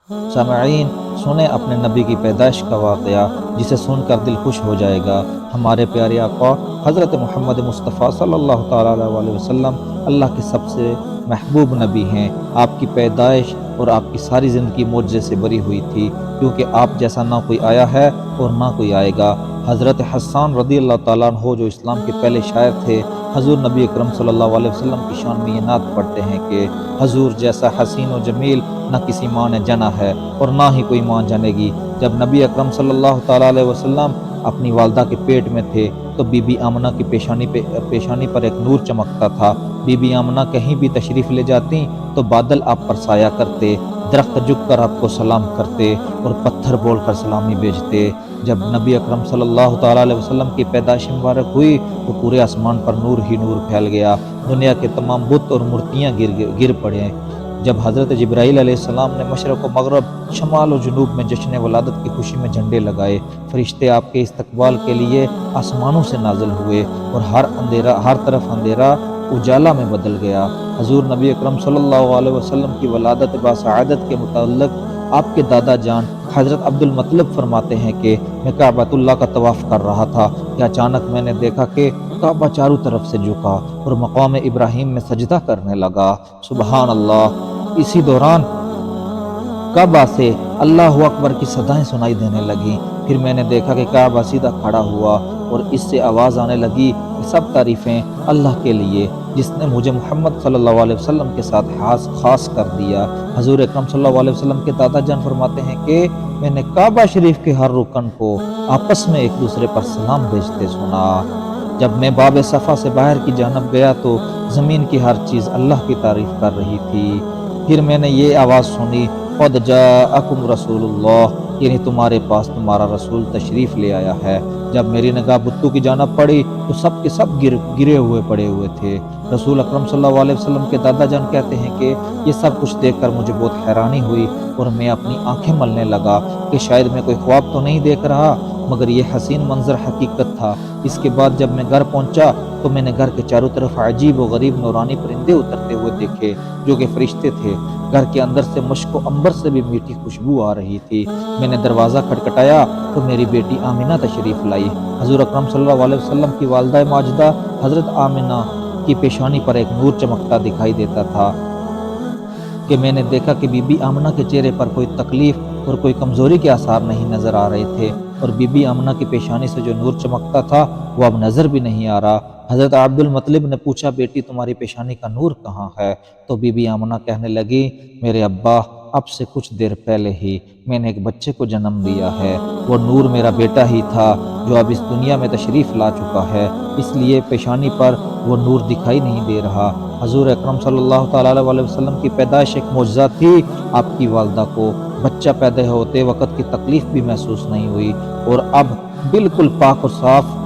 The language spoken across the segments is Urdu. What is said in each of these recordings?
سامعین، سنیں اپنے نبی کی پیدائش کا واقعہ جسے سن کر دل خوش ہو جائے گا۔ ہمارے پیارے آقا حضرت محمد مصطفیٰ صلی اللہ تعالیٰ علیہ وسلم اللہ کے سب سے محبوب نبی ہیں۔ آپ کی پیدائش اور آپ کی ساری زندگی معجزے سے بری ہوئی تھی، کیونکہ آپ جیسا نہ کوئی آیا ہے اور نہ کوئی آئے گا۔ حضرت حسان رضی اللہ تعالیٰ عنہ جو اسلام کے پہلے شاعر تھے، حضور نبی اکرم صلی اللہ علیہ وسلم کی شان میں یہ نعت پڑھتے ہیں کہ حضور جیسا حسین و جمیل نہ کسی ماں نے جنا ہے اور نہ ہی کوئی ماں جنے گی۔ جب نبی اکرم صلی اللہ تعالیٰ علیہ وسلم اپنی والدہ کے پیٹ میں تھے تو بی بی آمنہ کی پیشانی پر ایک نور چمکتا تھا۔ بی بی آمنہ کہیں بھی تشریف لے جاتی تو بادل آپ پر سایہ کرتے، درخت جھک کر آپ کو سلام کرتے اور پتھر بول کر سلامی بھیجتے۔ جب نبی اکرم صلی اللہ تعالیٰ علیہ وسلم کی پیدائش مبارک ہوئی تو پورے آسمان پر نور ہی نور پھیل گیا، دنیا کے تمام بت اور مورتیاں گر پڑے۔ جب حضرت جبرائیل علیہ السلام نے مشرق و مغرب، شمال و جنوب میں جشن ولادت کی خوشی میں جھنڈے لگائے، فرشتے آپ کے استقبال کے لیے آسمانوں سے نازل ہوئے اور ہر طرف اندھیرا اجالا میں بدل گیا۔ حضور نبی اکرم صلی اللہ علیہ وسلم کی ولادت باسعادت کے متعلق آپ کے دادا جان حضرت عبد المطلب فرماتے ہیں کہ میں کعبۃ اللہ کا طواف کر رہا تھا کہ اچانک میں نے دیکھا کہ کعبہ چاروں طرف سے جھکا اور مقام ابراہیم میں سجدہ کرنے لگا۔ سبحان اللہ! اسی دوران کعبہ سے اللہ اکبر کی صدائیں سنائی دینے لگیں۔ پھر میں نے دیکھا کہ کعبہ سیدھا کھڑا ہوا اور اس سے آواز آنے لگی کہ سب تعریفیں اللہ کے لیے جس نے مجھے محمد صلی اللہ علیہ وسلم کے ساتھ خاص کر دیا۔ حضور اکرم صلی اللہ علیہ وسلم کے دادا جان فرماتے ہیں کہ میں نے کعبہ شریف کے ہر رکن کو آپس میں ایک دوسرے پر سلام بھیجتے سنا۔ جب میں باب صفا سے باہر کی جانب گیا تو زمین کی ہر چیز اللہ کی تعریف کر رہی تھی۔ پھر میں نے یہ آواز سنی، قد جاءکم رسول اللہ، یعنی تمہارے پاس تمہارا رسول تشریف لے آیا ہے۔ جب میری نگاہ بتوں کی جانب پڑی تو سب کے سب گرے ہوئے پڑے ہوئے تھے۔ رسول اکرم صلی اللہ علیہ وسلم کے دادا جان کہتے ہیں کہ یہ سب کچھ دیکھ کر مجھے بہت حیرانی ہوئی اور میں اپنی آنکھیں ملنے لگا کہ شاید میں کوئی خواب تو نہیں دیکھ رہا، مگر یہ حسین منظر حقیقت تھا۔ اس کے بعد جب میں گھر پہنچا تو میں نے گھر کے چاروں طرف عجیب و غریب نورانی پرندے اترتے ہوئے دیکھے جو کہ فرشتے تھے۔ گھر کے اندر سے مشک و عنبر سے بھی میٹھی خوشبو آ رہی تھی۔ میں نے دروازہ کھٹکھٹایا تو میری بیٹی آمنہ تشریف لائی۔ حضور اکرم صلی اللہ علیہ وسلم کی والدہ ماجدہ حضرت آمنہ کی پیشانی پر ایک نور چمکتا دکھائی دیتا تھا کہ میں نے دیکھا کہ بی بی آمنہ کے چہرے پر کوئی تکلیف اور کوئی کمزوری کے آثار نہیں نظر آ رہے تھے، اور بی بی آمنہ کی پیشانی سے جو نور چمکتا تھا وہ اب نظر بھی نہیں آ رہا۔ حضرت عبد المطلب نے پوچھا، بیٹی تمہاری پیشانی کا نور کہاں ہے؟ تو بی بی آمنہ کہنے لگی، میرے ابا، اب سے کچھ دیر پہلے ہی میں نے ایک بچے کو جنم دیا ہے، وہ نور میرا بیٹا ہی تھا جو اب اس دنیا میں تشریف لا چکا ہے، اس لیے پیشانی پر وہ نور دکھائی نہیں دے رہا۔ حضور اکرم صلی اللہ تعالیٰ علیہ وسلم کی پیدائش ایک معجزہ تھی۔ آپ کی والدہ کو بچہ پیدا ہوتے وقت کی تکلیف بھی محسوس نہیں ہوئی اور اب بالکل پاک و صاف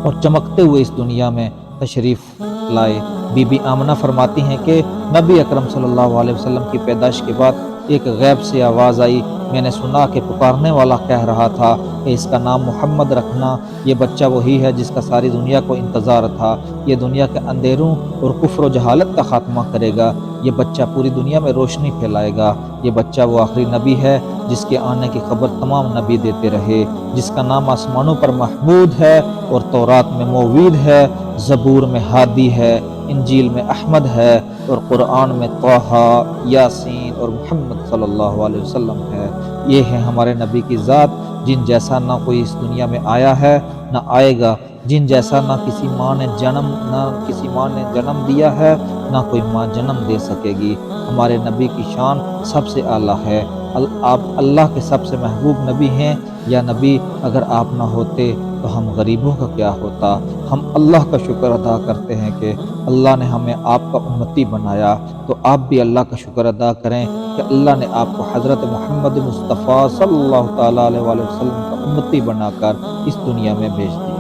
اور چمکتے ہوئے اس دنیا میں تشریف لائے۔ بی بی آمنہ فرماتی ہیں کہ نبی اکرم صلی اللہ علیہ وسلم کی پیدائش کے بعد ایک غیب سے آواز آئی، میں نے سنا کہ پکارنے والا کہہ رہا تھا کہ اس کا نام محمد رکھنا، یہ بچہ وہی ہے جس کا ساری دنیا کو انتظار تھا، یہ دنیا کے اندھیروں اور کفر و جہالت کا خاتمہ کرے گا، یہ بچہ پوری دنیا میں روشنی پھیلائے گا، یہ بچہ وہ آخری نبی ہے جس کے آنے کی خبر تمام نبی دیتے رہے، جس کا نام آسمانوں پر محمود ہے اور تورات میں موعود ہے، زبور میں ہادی ہے، انجیل میں احمد ہے اور قرآن میں طٰہٰ، یاسین اور محمد صلی اللہ علیہ وسلم ہے۔ یہ ہے ہمارے نبی کی ذات جن جیسا نہ کوئی اس دنیا میں آیا ہے نہ آئے گا، جن جیسا نہ کسی ماں نے جنم دیا ہے نہ کوئی ماں جنم دے سکے گی۔ ہمارے نبی کی شان سب سے اعلیٰ ہے۔ آپ اللہ کے سب سے محبوب نبی ہیں۔ یا نبی، اگر آپ نہ ہوتے تو ہم غریبوں کا کیا ہوتا؟ ہم اللہ کا شکر ادا کرتے ہیں کہ اللہ نے ہمیں آپ کا امتی بنایا، تو آپ بھی اللہ کا شکر ادا کریں کہ اللہ نے آپ کو حضرت محمد مصطفیٰ صلی اللہ تعالیٰ علیہ وسلم کا امتی بنا کر اس دنیا میں بھیج دیا۔